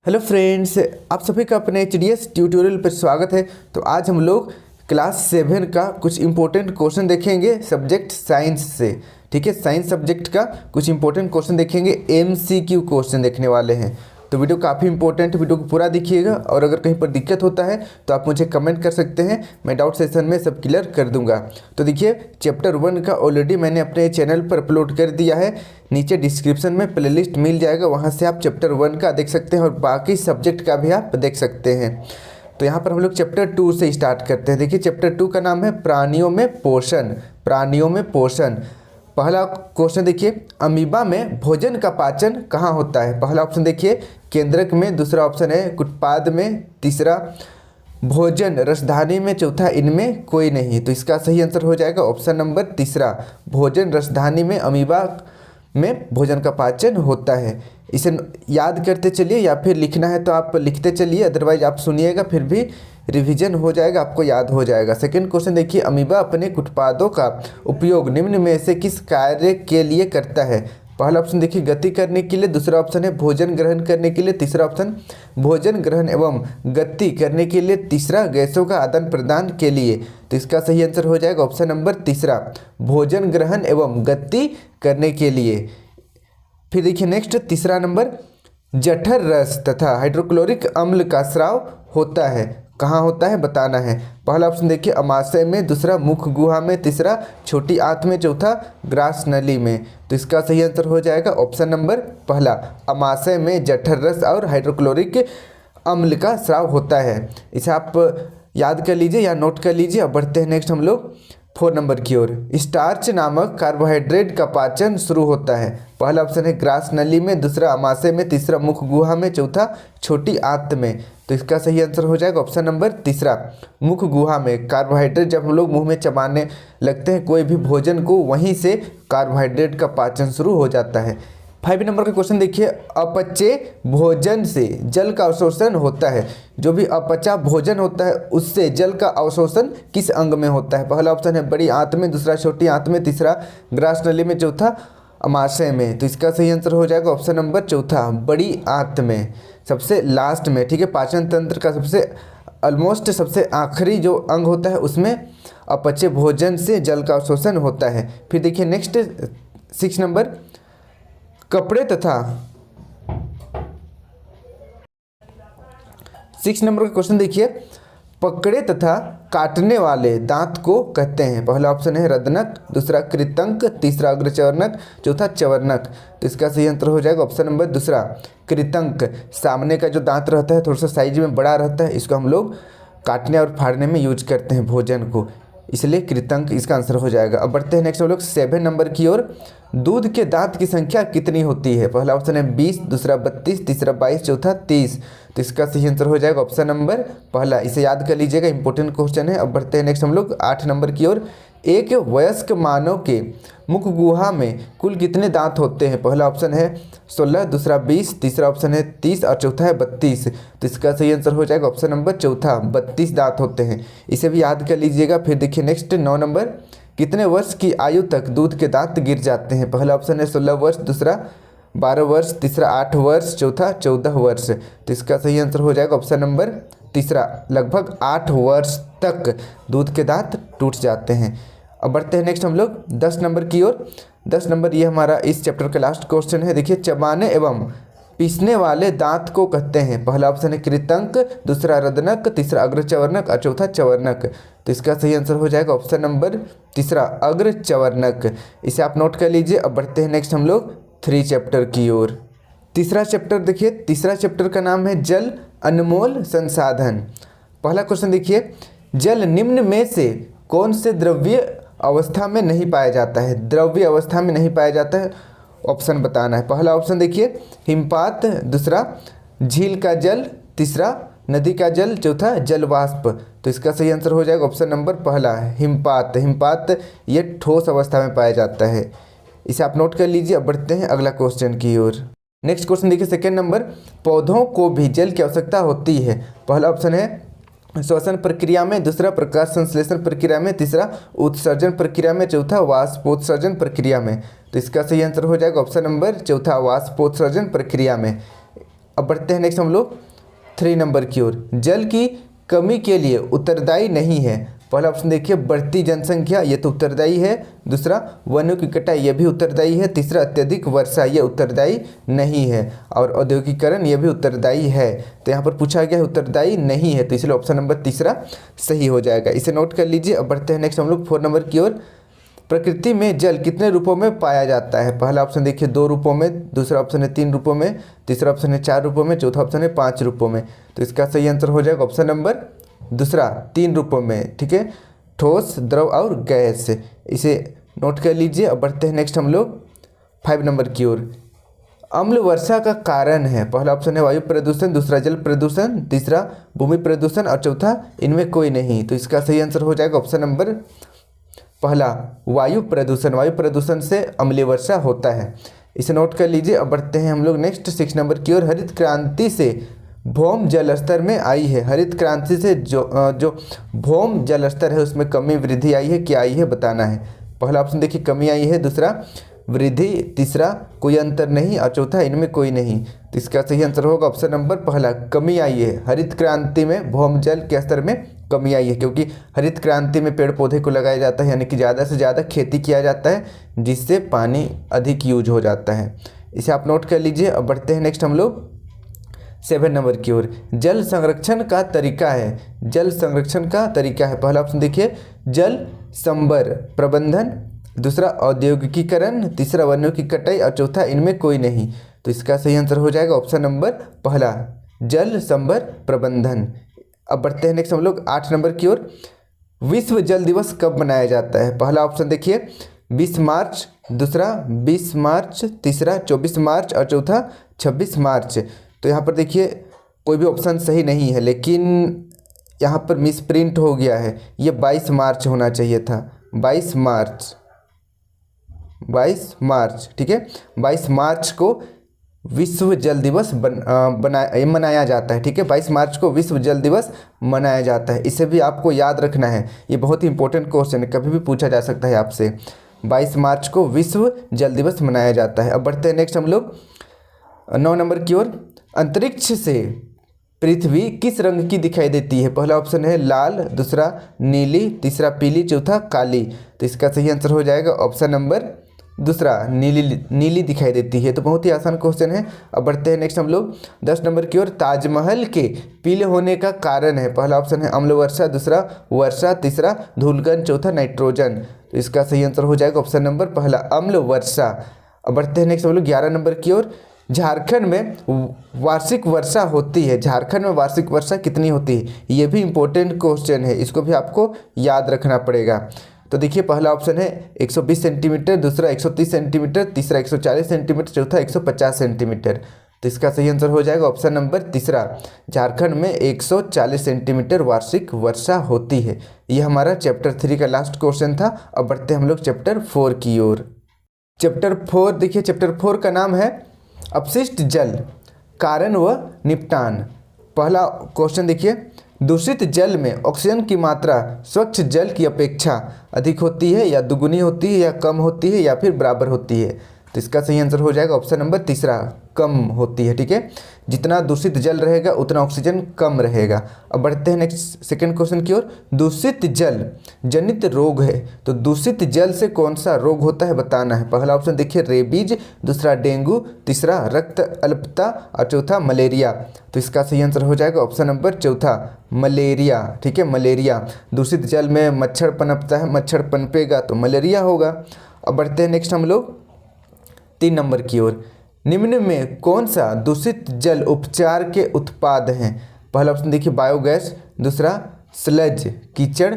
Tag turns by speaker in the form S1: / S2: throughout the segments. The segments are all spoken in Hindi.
S1: हेलो फ्रेंड्स, आप सभी का अपने एचडीएस ट्यूटोरियल पर स्वागत है। तो आज हम लोग क्लास 7 का कुछ इंपॉर्टेंट क्वेश्चन देखेंगे सब्जेक्ट साइंस से। ठीक है, साइंस सब्जेक्ट का कुछ इंपॉर्टेंट क्वेश्चन देखेंगे, एमसीक्यू क्वेश्चन देखने वाले हैं। तो वीडियो काफ़ी इंपॉर्टेंट, वीडियो को पूरा देखिएगा और अगर कहीं पर दिक्कत होता है तो आप मुझे कमेंट कर सकते हैं, मैं डाउट सेशन में सब क्लियर कर दूंगा। तो देखिए, चैप्टर 1 का ऑलरेडी मैंने अपने चैनल पर अपलोड कर दिया है, नीचे डिस्क्रिप्शन में प्लेलिस्ट मिल जाएगा, वहाँ से आप चैप्टर 1 का देख सकते हैं और बाकी सब्जेक्ट का भी आप देख सकते हैं। तो यहाँ पर हम लोग चैप्टर 2 से स्टार्ट करते हैं। देखिए, चैप्टर 2 का नाम है प्राणियों में पोषण। प्राणियों में पोषण। पहला क्वेश्चन देखिए, अमीबा में भोजन का पाचन कहाँ होता है? पहला ऑप्शन देखिए केंद्रक में, दूसरा ऑप्शन है कुटपाद में, तीसरा भोजन रसधानी में, चौथा इनमें कोई नहीं। तो इसका सही आंसर हो जाएगा ऑप्शन नंबर तीसरा, भोजन रसधानी में अमीबा में भोजन का पाचन होता है। इसे याद करते चलिए या फिर लिखना है तो आप लिखते चलिए, अदरवाइज आप सुनिएगा फिर भी रिवीजन हो जाएगा, आपको याद हो जाएगा। सेकंड क्वेश्चन देखिए, अमीबा अपने उत्पादों का उपयोग निम्न में से किस कार्य के लिए करता है? पहला ऑप्शन देखिए गति करने के लिए, दूसरा ऑप्शन है भोजन ग्रहण करने के लिए, तीसरा ऑप्शन भोजन ग्रहण एवं गति करने के लिए, तीसरा गैसों का आदान प्रदान के लिए। तो इसका सही आंसर हो जाएगा ऑप्शन नंबर तीसरा, भोजन ग्रहण एवं गति करने के लिए। फिर देखिए नेक्स्ट तीसरा नंबर, जठर रस तथा हाइड्रोक्लोरिक अम्ल का स्राव होता है, कहाँ होता है बताना है। पहला ऑप्शन देखिए अमाशय में, दूसरा मुख गुहा में, तीसरा छोटी आंत में, चौथा ग्रास नली में। तो इसका सही आंसर हो जाएगा ऑप्शन नंबर पहला, अमाशय में जठर रस और हाइड्रोक्लोरिक अम्ल का स्राव होता है। इसे आप याद कर लीजिए या नोट कर लीजिए। अब बढ़ते हैं नेक्स्ट हम लोग 4 नंबर की ओर। स्टार्च नामक कार्बोहाइड्रेट का पाचन शुरू होता है। पहला ऑप्शन है ग्रास नली में, दूसरा अमाशय में, तीसरा मुख गुहा में, चौथा छोटी आंत में। तो इसका सही आंसर हो जाएगा ऑप्शन नंबर तीसरा, मुख गुहा में। कार्बोहाइड्रेट जब हम लोग मुंह में चबाने लगते हैं कोई भी भोजन को, वहीं से कार्बोहाइड्रेट का पाचन शुरू हो जाता है। 5 नंबर का क्वेश्चन देखिए, अपचे भोजन से जल का अवशोषण होता है। जो भी अपचा भोजन होता है उससे जल का अवशोषण किस अंग में होता है? पहला ऑप्शन है बड़ी आंत में, दूसरा छोटी आंत में, तीसरा ग्रास नली में, चौथा अमाशय में। तो इसका सही आंसर हो जाएगा ऑप्शन नंबर चौथा, बड़ी आंत में, सबसे लास्ट में। ठीक है, पाचन तंत्र का सबसे ऑलमोस्ट सबसे आखिरी जो अंग होता है उसमें अपचे भोजन से जल का अवशोषण होता है। फिर देखिए नेक्स्ट 6 नंबर, कपड़े तथा 6 नंबर का क्वेश्चन देखिए, पकड़े तथा काटने वाले दांत को कहते हैं। पहला ऑप्शन है रदनक, दूसरा कृतंक, तीसरा अग्रचवर्णक, चौथा चवर्णक। तो इसका सही आंसर हो जाएगा ऑप्शन नंबर दूसरा, कृतंक। सामने का जो दांत रहता है थोड़ा सा साइज में बड़ा रहता है, इसको हम लोग काटने और फाड़ने में यूज करते हैं भोजन को, इसलिए कृतंक इसका आंसर हो जाएगा। अब बढ़ते हैं नेक्स्ट हम लोग 7 नंबर की ओर। दूध के दांत की संख्या कितनी होती है? पहला ऑप्शन है 20, दूसरा 32, तीसरा 22, चौथा 30। तो इसका सही आंसर हो जाएगा ऑप्शन नंबर पहला, इसे याद कर लीजिएगा, इंपॉर्टेंट क्वेश्चन है। अब बढ़ते हैं नेक्स्ट हम लोग 8 नंबर की ओर। एक वयस्क मानव के मुख गुहा में कुल कितने दांत होते हैं? पहला ऑप्शन है 16, दूसरा 20, तीसरा ऑप्शन है 30 और चौथा है 32। तो इसका सही आंसर हो जाएगा ऑप्शन नंबर चौथा, 32 दांत होते हैं, इसे भी याद कर लीजिएगा। फिर देखिए नेक्स्ट 9 नंबर, कितने वर्ष की आयु तक दूध के दांत गिर जाते हैं? पहला ऑप्शन है 16 वर्ष, दूसरा 12 वर्ष, तीसरा 8 वर्ष, चौथा 14 वर्ष। तो इसका सही आंसर हो जाएगा ऑप्शन नंबर तीसरा, लगभग 8 वर्ष तक दूध के दांत टूट जाते हैं। अब बढ़ते हैं नेक्स्ट हम लोग 10 नंबर की ओर। 10 नंबर ये हमारा इस चैप्टर का लास्ट क्वेश्चन है। देखिए, चबाने एवं पीसने वाले दांत को कहते हैं। पहला ऑप्शन है कृतंक, दूसरा रदनक, तीसरा अग्रचवर्णक और चौथा चवर्णक। तो इसका सही आंसर हो जाएगा ऑप्शन नंबर तीसरा, अग्रचवर्णक, इसे आप नोट कर लीजिए। अब बढ़ते हैं नेक्स्ट हम लोग 3 चैप्टर की ओर। तीसरा चैप्टर देखिए, तीसरा चैप्टर का नाम है जल अनमोल संसाधन। पहला क्वेश्चन देखिए, जल निम्न में से कौन से द्रव्य अवस्था में नहीं पाया जाता है? द्रव्य अवस्था में नहीं पाया जाता है, ऑप्शन बताना है। पहला ऑप्शन देखिए हिमपात, दूसरा झील का जल, तीसरा नदी का जल, चौथा जल वाष्प। तो इसका सही आंसर हो जाएगा ऑप्शन नंबर पहला, हिमपात। हिमपात ये ठोस अवस्था में पाया जाता है, इसे आप नोट कर लीजिए। अब बढ़ते हैं अगला क्वेश्चन की ओर। नेक्स्ट क्वेश्चन देखिए सेकेंड नंबर, पौधों को भी जल की आवश्यकता होती है। पहला ऑप्शन है श्वसन प्रक्रिया में, दूसरा प्रकाश संश्लेषण प्रक्रिया में, तीसरा उत्सर्जन प्रक्रिया में, चौथा वाष्पोत्सर्जन प्रक्रिया में। तो इसका सही आंसर हो जाएगा ऑप्शन नंबर चौथा, वाष्पोत्सर्जन प्रक्रिया में। अब बढ़ते हैं नेक्स्ट हम लोग 3 नंबर की ओर। जल की कमी के लिए उत्तरदायी नहीं है। पहला ऑप्शन देखिए बढ़ती जनसंख्या, ये तो उत्तरदायी है। दूसरा वनों की कटाई, ये भी उत्तरदायी है। तीसरा अत्यधिक वर्षा, ये उत्तरदायी नहीं है। और औद्योगिकरण, ये भी उत्तरदायी है। तो यहाँ पर पूछा गया है उत्तरदायी नहीं है, तो इसलिए ऑप्शन नंबर तीसरा सही हो जाएगा। इसे नोट कर लीजिए। अब बढ़ते हैं नेक्स्ट हम लोग 4 नंबर की ओर। प्रकृति में जल कितने रूपों में पाया जाता है? पहला ऑप्शन देखिए 2 रूपों में, दूसरा ऑप्शन है 3 रूपों में, तीसरा ऑप्शन है 4 रूपों में, चौथा ऑप्शन है 5 रूपों में। तो इसका सही आंसर हो जाएगा ऑप्शन नंबर दूसरा, 3 रूपों में। ठीक है, ठोस, द्रव और गैस। इसे नोट कर लीजिए। अब बढ़ते हैं नेक्स्ट हम लोग 5 नंबर की ओर। अम्ल वर्षा का कारण है। पहला ऑप्शन है वायु प्रदूषण, दूसरा जल प्रदूषण, तीसरा भूमि प्रदूषण और चौथा इनमें कोई नहीं। तो इसका सही आंसर हो जाएगा ऑप्शन नंबर पहला, वायु प्रदूषण। वायु प्रदूषण से अम्लीय वर्षा होता है। इसे नोट कर लीजिए। अब बढ़ते हैं हम लोग नेक्स्ट 6 नंबर की ओर। हरित क्रांति से भौम जल स्तर में आई है। हरित क्रांति से जो भौम जल स्तर है उसमें कमी वृद्धि आई है, क्या आई है बताना है। पहला ऑप्शन देखिए कमी आई है, दूसरा वृद्धि, तीसरा कोई अंतर नहीं और चौथा इनमें कोई नहीं। तो इसका सही आंसर होगा ऑप्शन नंबर पहला, कमी आई है। हरित क्रांति में भौम जल के स्तर में कमी आई है, क्योंकि हरित क्रांति में पेड़ पौधे को लगाया जाता है, यानी कि ज़्यादा से ज़्यादा खेती किया जाता है, जिससे पानी अधिक यूज हो जाता है। इसे आप नोट कर लीजिए। अब बढ़ते हैं नेक्स्ट हम लोग 7 नंबर की ओर। जल संरक्षण का तरीका है। जल संरक्षण का तरीका है। पहला ऑप्शन देखिए जल संबर प्रबंधन, दूसरा औद्योगिकीकरण, तीसरा वनों की कटाई और चौथा इनमें कोई नहीं। तो इसका सही आंसर हो जाएगा ऑप्शन नंबर पहला, जल संबर प्रबंधन। अब बढ़ते हैं नेक्स्ट हम लोग 8 नंबर की ओर। विश्व जल दिवस कब मनाया जाता है? पहला ऑप्शन देखिए 20 मार्च, दूसरा 20 मार्च, तीसरा 24 मार्च और चौथा 26 मार्च। तो यहाँ पर देखिए कोई भी ऑप्शन सही नहीं है, लेकिन यहाँ पर मिस प्रिंट हो गया है, ये 22 मार्च होना चाहिए था। 22 मार्च, ठीक है। 22 मार्च को विश्व जल दिवस मनाया जाता है, ठीक है। 22 मार्च को विश्व जल दिवस मनाया जाता है। इसे भी आपको याद रखना है, ये बहुत ही इंपॉर्टेंट क्वेश्चन है, कभी भी पूछा जा सकता है आपसे। 22 मार्च को विश्व जल दिवस मनाया जाता है। अब बढ़ते हैं नेक्स्ट हम लोग 9 नंबर की ओर। अंतरिक्ष से पृथ्वी किस रंग की दिखाई देती है? पहला ऑप्शन है लाल, दूसरा नीली, तीसरा पीली, चौथा काली। तो इसका सही आंसर हो जाएगा ऑप्शन नंबर दूसरा, नीली दिखाई देती है। तो बहुत ही आसान क्वेश्चन है। अब बढ़ते हैं नेक्स्ट हम लोग 10 नंबर की ओर। ताजमहल के पीले होने का कारण है। पहला ऑप्शन है अम्ल वर्षा, दूसरा वर्षा, तीसरा धूलकण, चौथा नाइट्रोजन। तो इसका सही आंसर हो जाएगा ऑप्शन नंबर पहला, अम्ल वर्षा। अब बढ़ते हैं नेक्स्ट हम लोग 11 नंबर की ओर। झारखंड में वार्षिक वर्षा होती है। झारखंड में वार्षिक वर्षा कितनी होती है? ये भी इम्पोर्टेंट क्वेश्चन है, इसको भी आपको याद रखना पड़ेगा। तो देखिए पहला ऑप्शन है 120 सेंटीमीटर, दूसरा 130 सेंटीमीटर, तीसरा 140 सेंटीमीटर, चौथा 150 सेंटीमीटर। तो इसका सही आंसर हो जाएगा ऑप्शन नंबर तीसरा, झारखंड में 140 सेंटीमीटर वार्षिक वर्षा होती है। ये हमारा चैप्टर 3 का लास्ट क्वेश्चन था। अब बढ़ते हैं हम लोग चैप्टर 4 की ओर। चैप्टर 4 देखिए, चैप्टर 4 का नाम है अपशिष्ट जल, कारण व निपटान। पहला क्वेश्चन देखिए, दूषित जल में ऑक्सीजन की मात्रा स्वच्छ जल की अपेक्षा अधिक होती है या दुगुनी होती है या कम होती है या फिर बराबर होती है? तो इसका सही आंसर हो जाएगा ऑप्शन नंबर तीसरा, कम होती है, ठीक है। जितना दूषित जल रहेगा उतना ऑक्सीजन कम रहेगा। अब बढ़ते हैं नेक्स्ट सेकंड क्वेश्चन की ओर। दूषित जल जनित रोग है, तो दूषित जल से कौन सा रोग होता है बताना है। पहला ऑप्शन देखिए रेबीज, दूसरा डेंगू, तीसरा रक्त अल्पता और चौथा मलेरिया। तो इसका सही आंसर हो जाएगा ऑप्शन नंबर चौथा, मलेरिया, ठीक है, मलेरिया। दूषित जल में मच्छर पनपता है, मच्छर पनपेगा तो मलेरिया होगा। अब बढ़ते हैं नेक्स्ट हम लोग 3 नंबर की ओर। निम्न में कौन सा दूषित जल उपचार के उत्पाद हैं? पहला ऑप्शन देखिए बायोगैस, दूसरा स्लज कीचड़,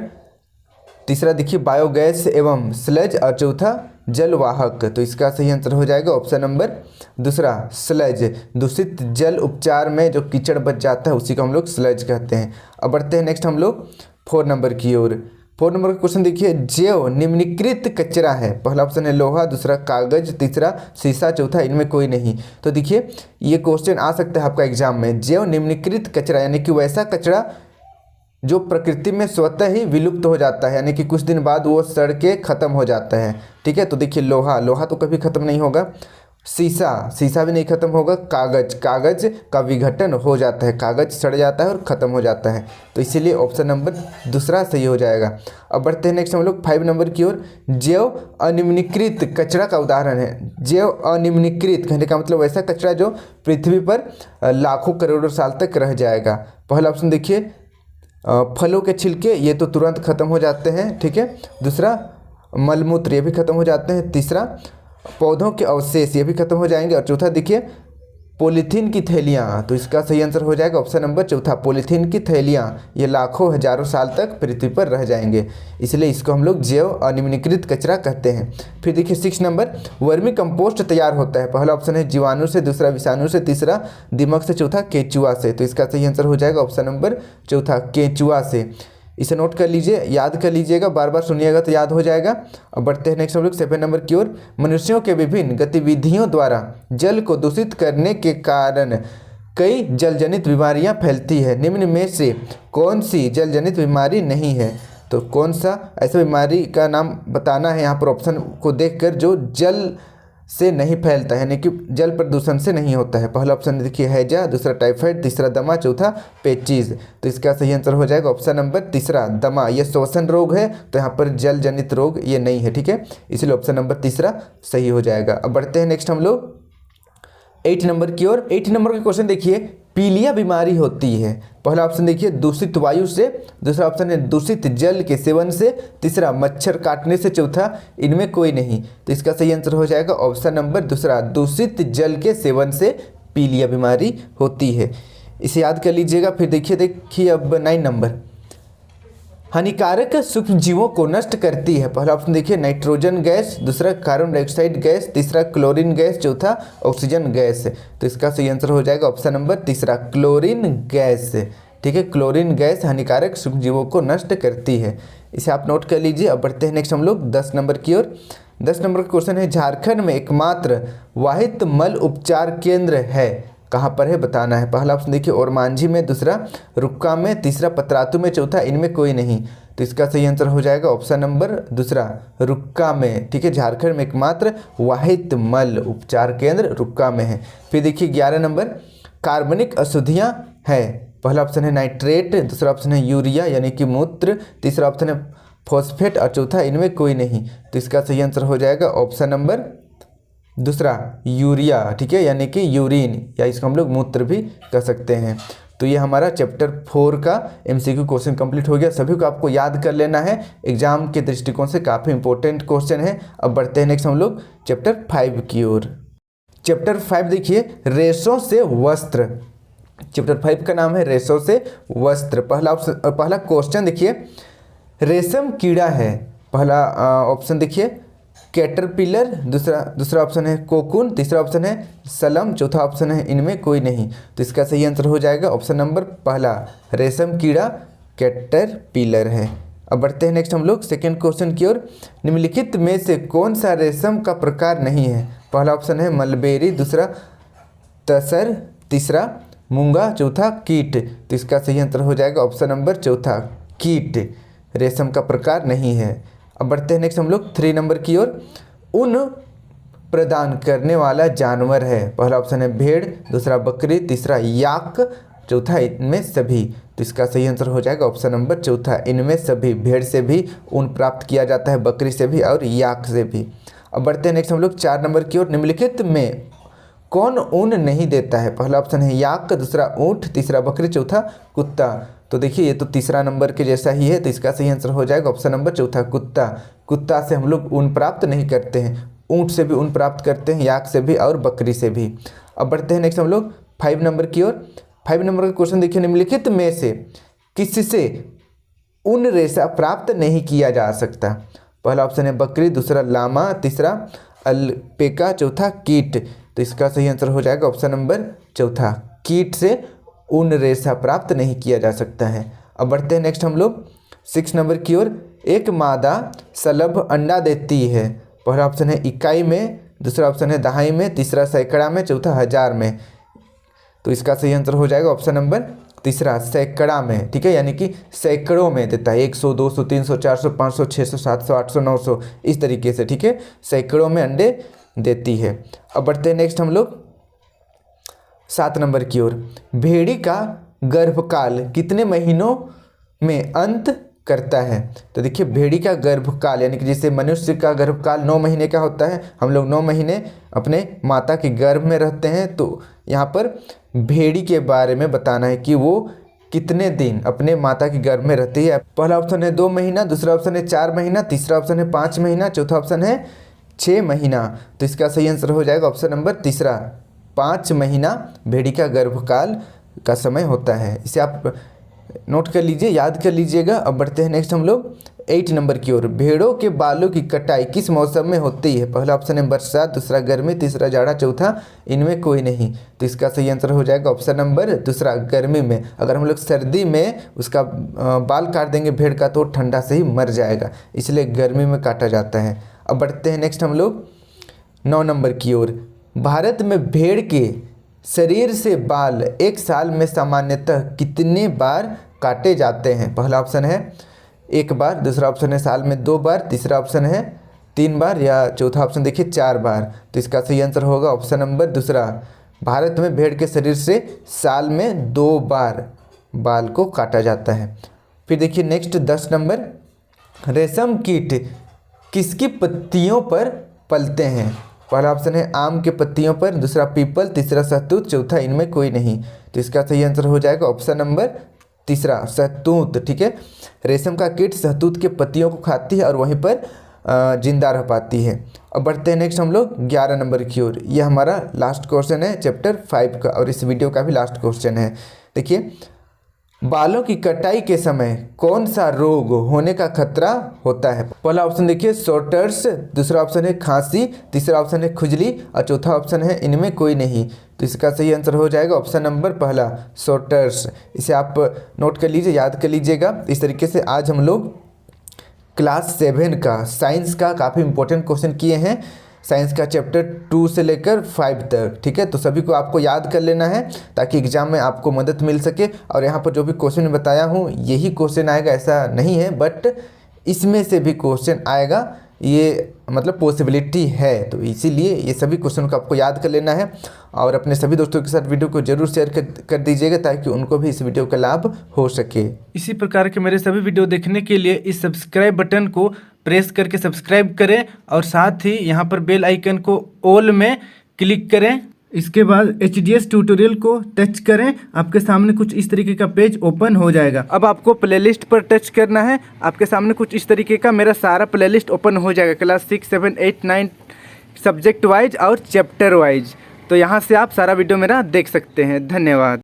S1: तीसरा देखिए बायोगैस एवं स्लज और चौथा जलवाहक। तो इसका सही आंसर हो जाएगा ऑप्शन नंबर दूसरा, स्लज। दूषित जल उपचार में जो कीचड़ बच जाता है उसी को हम लोग स्लज कहते हैं। अब बढ़ते हैं नेक्स्ट हम लोग 4 नंबर की ओर। 4 नंबर का क्वेश्चन देखिए, जैव निम्नलिखित कचरा है। पहला ऑप्शन है लोहा, दूसरा कागज, तीसरा शीशा, चौथा इनमें कोई नहीं। तो देखिए ये क्वेश्चन आ सकता है आपका एग्जाम में। जैव निम्नलिखित कचरा यानी कि वैसा कचरा जो प्रकृति में स्वतः ही विलुप्त हो जाता है, यानी कि कुछ दिन बाद वो सड़ के खत्म हो जाता है, ठीक है। तो देखिए लोहा तो कभी खत्म नहीं होगा। शीशा भी नहीं खत्म होगा। कागज का विघटन हो जाता है, कागज सड़ जाता है और ख़त्म हो जाता है, तो इसीलिए ऑप्शन नंबर दूसरा सही हो जाएगा। अब बढ़ते हैं नेक्स्ट हम लोग 5 नंबर की ओर। जैव अनिम्नीकृत कचरा का उदाहरण है। जैव अनिम्नीकृत कहने का मतलब ऐसा कचरा जो पृथ्वी पर लाखों करोड़ों साल तक रह जाएगा। पहला ऑप्शन देखिए, फलों के छिलके, ये तो तुरंत खत्म हो जाते हैं, ठीक है। दूसरा मलमूत्र, ये भी खत्म हो जाते हैं। तीसरा पौधों के अवशेष, ये भी खत्म हो जाएंगे। और चौथा देखिए पॉलीथीन की थैलियाँ, तो इसका सही आंसर हो जाएगा ऑप्शन नंबर चौथा, पॉलीथीन की थैलियाँ, ये लाखों हजारों साल तक पृथ्वी पर रह जाएंगे, इसलिए इसको हम लोग जैव अनिम्नीकृत कचरा कहते हैं। फिर देखिए 6 नंबर, वर्मी कंपोस्ट तैयार होता है। पहला ऑप्शन है जीवाणु से, दूसरा विषाणु से, तीसरा दीमक से, चौथा केंचुआ से, तो इसका सही आंसर हो जाएगा ऑप्शन नंबर चौथा, केंचुआ से। इसे नोट कर लीजिए, याद कर लीजिएगा, बार बार सुनिएगा तो याद हो जाएगा। अब बढ़ते हैं नेक्स्ट हम लोग 7 नंबर की ओर। मनुष्यों के विभिन्न गतिविधियों द्वारा जल को दूषित करने के कारण कई जलजनित बीमारियां फैलती है। निम्न में से कौन सी जलजनित बीमारी नहीं है? तो कौन सा ऐसा बीमारी का नाम बताना है यहाँ पर ऑप्शन को देखकर, जो जल से नहीं फैलता है, यानी कि जल प्रदूषण से नहीं होता है। पहला ऑप्शन देखिए हैजा, दूसरा टाइफाइड, तीसरा दमा, चौथा पेचिश, तो इसका सही आंसर हो जाएगा ऑप्शन नंबर तीसरा, दमा। ये श्वसन रोग है, तो यहाँ पर जल जनित रोग ये नहीं है, ठीक है, इसलिए ऑप्शन नंबर तीसरा सही हो जाएगा। अब बढ़ते हैं नेक्स्ट हम लोग 8 नंबर की ओर। 8 नंबर का क्वेश्चन देखिए, पीलिया बीमारी होती है। पहला ऑप्शन देखिए दूषित वायु से, दूसरा ऑप्शन है दूषित जल के सेवन से, तीसरा मच्छर काटने से, चौथा इनमें कोई नहीं, तो इसका सही आंसर हो जाएगा ऑप्शन नंबर दूसरा, दूषित जल के सेवन से पीलिया बीमारी होती है, इसे याद कर लीजिएगा। फिर देखिए अब 9 नंबर, हानिकारक सूक्ष्म जीवों को नष्ट करती है। पहला ऑप्शन देखिए नाइट्रोजन गैस, दूसरा कार्बन डाइऑक्साइड गैस, तीसरा क्लोरीन गैस, चौथा ऑक्सीजन गैस, तो इसका सही आंसर हो जाएगा ऑप्शन नंबर तीसरा, क्लोरीन गैस, ठीक है। क्लोरीन गैस हानिकारक सूक्ष्म जीवों को नष्ट करती है, इसे आप नोट कर लीजिए। अब बढ़ते हैं नेक्स्ट हम लोग 10 नंबर की ओर। 10 नंबर का क्वेश्चन है, झारखंड में एकमात्र वाहित मल उपचार केंद्र है, कहाँ पर है बताना है। पहला ऑप्शन देखिए ओरमांझी में, दूसरा रुक्का में, तीसरा पतरातू में, चौथा इनमें कोई नहीं, तो इसका सही आंसर हो जाएगा ऑप्शन नंबर दूसरा, रुक्का में, ठीक है। झारखंड में एकमात्र वाहित मल उपचार केंद्र रुक्का में है। फिर देखिए 11 नंबर, कार्बनिक अशुद्धियाँ है। पहला ऑप्शन है नाइट्रेट, दूसरा ऑप्शन है यूरिया यानी कि मूत्र, तीसरा ऑप्शन है फॉस्फेट और चौथा इनमें कोई नहीं, तो इसका सही आंसर हो जाएगा ऑप्शन नंबर दूसरा, यूरिया, ठीक है, यानी कि यूरिन, या इसको हम लोग मूत्र भी कह सकते हैं। तो ये हमारा चैप्टर 4 का एमसीक्यू क्वेश्चन कंप्लीट हो गया। सभी को आपको याद कर लेना है, एग्जाम के दृष्टिकोण से काफ़ी इंपॉर्टेंट क्वेश्चन है। अब बढ़ते हैं नेक्स्ट हम लोग चैप्टर 5 की ओर। चैप्टर 5 देखिए, रेशों से वस्त्र। चैप्टर 5 का नाम है रेशों से वस्त्र। पहला क्वेश्चन देखिए, रेशम कीड़ा है। पहला ऑप्शन देखिए कैटरपिलर, दूसरा ऑप्शन है कोकून, तीसरा ऑप्शन है सलम, चौथा ऑप्शन है इनमें कोई नहीं, तो इसका सही आंसर हो जाएगा ऑप्शन नंबर पहला, रेशम कीड़ा कैटरपिलर है। अब बढ़ते हैं नेक्स्ट हम लोग सेकेंड क्वेश्चन की ओर। निम्नलिखित में से कौन सा रेशम का प्रकार नहीं है? पहला ऑप्शन है मलबेरी, दूसरा तसर, तीसरा मूंगा, चौथा कीट, तो इसका सही आंसर हो जाएगा ऑप्शन नंबर चौथा, कीट रेशम का प्रकार नहीं है। अब बढ़ते हैं नेक्स्ट हम लोग 3 नंबर की ओर। ऊन प्रदान करने वाला जानवर है। पहला ऑप्शन है भेड़, दूसरा बकरी, तीसरा याक, चौथा इनमें सभी, तो इसका सही आंसर हो जाएगा ऑप्शन नंबर चौथा, इनमें सभी। भेड़ से भी ऊन प्राप्त किया जाता है, बकरी से भी और याक से भी। अब बढ़ते हैं नेक्स्ट हम लोग 4 नंबर की ओर। निम्नलिखित में कौन ऊन नहीं देता है? पहला ऑप्शन है याक, दूसरा ऊँट, तीसरा बकरी, चौथा कुत्ता, तो देखिए ये तो तीसरा नंबर के जैसा ही है, तो इसका सही आंसर हो जाएगा ऑप्शन नंबर चौथा, कुत्ता। कुत्ता से हम लोग ऊन प्राप्त नहीं करते हैं, ऊँट से भी ऊन प्राप्त करते हैं, याक से भी और बकरी से भी। अब बढ़ते हैं नेक्स्ट हम लोग 5 नंबर की ओर। 5 नंबर का क्वेश्चन देखिए, निम्नलिखित में से किससे ऊन रेशा प्राप्त नहीं किया जा सकता? पहला ऑप्शन है बकरी, दूसरा लामा, तीसरा अल्पेका, चौथा कीट, तो इसका सही आंसर हो जाएगा ऑप्शन नंबर चौथा, कीट से ऊन रेशा प्राप्त नहीं किया जा सकता है। अब बढ़ते हैं नेक्स्ट हम लोग 6 नंबर की ओर। एक मादा सलभ अंडा देती है। पहला ऑप्शन है इकाई में, दूसरा ऑप्शन है दहाई में, तीसरा सैकड़ा में, चौथा हजार में, तो इसका सही आंसर हो जाएगा ऑप्शन नंबर तीसरा, सैकड़ा में, ठीक है, यानी कि सैकड़ों में देता है, 100, 200, 300, 400, 500, 600, 700, 800, 900 इस तरीके से, ठीक है, सैकड़ों में अंडे देती है। अब बढ़ते हैं नेक्स्ट हम लोग 7 नंबर की ओर। भेड़ी का गर्भकाल कितने महीनों में अंत करता है? तो देखिए भेड़ी का गर्भकाल यानी कि जैसे मनुष्य का गर्भकाल 9 महीने का होता है, हम लोग 9 महीने अपने माता के गर्भ में रहते हैं, तो यहाँ पर भेड़ी के बारे में बताना है कि वो कितने दिन अपने माता के गर्भ में रहती है। पहला ऑप्शन है 2 महीना, दूसरा ऑप्शन है 4 महीना, तीसरा ऑप्शन है 5 महीना, चौथा ऑप्शन है 6 महीना। तो इसका सही आंसर हो जाएगा ऑप्शन नंबर तीसरा, 5 महीना भेड़ी का गर्भकाल का समय होता है। इसे आप नोट कर लीजिए, याद कर लीजिएगा। अब बढ़ते हैं नेक्स्ट हम लोग 8 नंबर की ओर। भेड़ों के बालों की कटाई किस मौसम में होती है? पहला ऑप्शन है बरसात, दूसरा गर्मी, तीसरा जाड़ा, चौथा इनमें कोई नहीं। तो इसका सही आंसर हो जाएगा ऑप्शन नंबर दूसरा, गर्मी में। अगर हम लोग सर्दी में उसका बाल काट देंगे भेड़ का तो ठंडा से ही मर जाएगा, इसलिए गर्मी में काटा जाता है। अब बढ़ते हैं नेक्स्ट हम लोग 9 नंबर की ओर। भारत में भेड़ के शरीर से बाल एक साल में सामान्यतः कितने बार काटे जाते हैं? पहला ऑप्शन है 1 बार, दूसरा ऑप्शन है साल में 2 बार, तीसरा ऑप्शन है 3 बार या चौथा ऑप्शन देखिए 4 बार। तो इसका सही आंसर होगा ऑप्शन नंबर दूसरा, भारत में भेड़ के शरीर से साल में 2 बार बाल को काटा जाता है। फिर देखिए नेक्स्ट 10 नंबर। रेशम कीट किसकी पत्तियों पर पलते हैं? पहला ऑप्शन है आम के पत्तियों पर, दूसरा पीपल, तीसरा शहतूत, चौथा इनमें कोई नहीं। तो इसका सही आंसर हो जाएगा ऑप्शन नंबर तीसरा, शहतूत। ठीक है, रेशम का कीट शहतूत के पत्तियों को खाती है और वहीं पर जिंदा रह पाती है। अब बढ़ते हैं नेक्स्ट हम लोग 11 नंबर की ओर। यह हमारा लास्ट क्वेश्चन है चैप्टर 5 का और इस वीडियो का भी लास्ट क्वेश्चन है। देखिए, बालों की कटाई के समय कौन सा रोग होने का खतरा होता है? पहला ऑप्शन देखिए शॉर्टर्स, दूसरा ऑप्शन है खांसी, तीसरा ऑप्शन है खुजली और चौथा ऑप्शन है इनमें कोई नहीं। तो इसका सही आंसर हो जाएगा ऑप्शन नंबर पहला, शॉर्टर्स। इसे आप नोट कर लीजिए, याद कर लीजिएगा। इस तरीके से आज हम लोग क्लास 7 का साइंस का काफ़ी इंपॉर्टेंट क्वेश्चन किए हैं, साइंस का चैप्टर 2 से लेकर 5 तक। ठीक है, तो सभी को आपको याद कर लेना है ताकि एग्जाम में आपको मदद मिल सके। और यहाँ पर जो भी क्वेश्चन बताया हूँ यही क्वेश्चन आएगा ऐसा नहीं है, बट इसमें से भी क्वेश्चन आएगा, ये मतलब पॉसिबिलिटी है। तो इसीलिए ये सभी क्वेश्चन को आपको याद कर लेना है और अपने सभी दोस्तों के साथ वीडियो को जरूर शेयर कर दीजिएगा ताकि उनको भी इस वीडियो का लाभ हो सके। इसी प्रकार के मेरे सभी वीडियो देखने के लिए इस सब्सक्राइब बटन को प्रेस करके सब्सक्राइब करें और साथ ही यहाँ पर बेल आइकन को ऑल में क्लिक करें। इसके बाद HDS ट्यूटोरियल को टच करें, आपके सामने कुछ इस तरीके का पेज ओपन हो जाएगा। अब आपको प्लेलिस्ट पर टच करना है, आपके सामने कुछ इस तरीके का मेरा सारा प्लेलिस्ट ओपन हो जाएगा, क्लास 6, 7, 8, 9 सब्जेक्ट वाइज और चैप्टर वाइज। तो यहाँ से आप सारा वीडियो मेरा देख सकते हैं। धन्यवाद।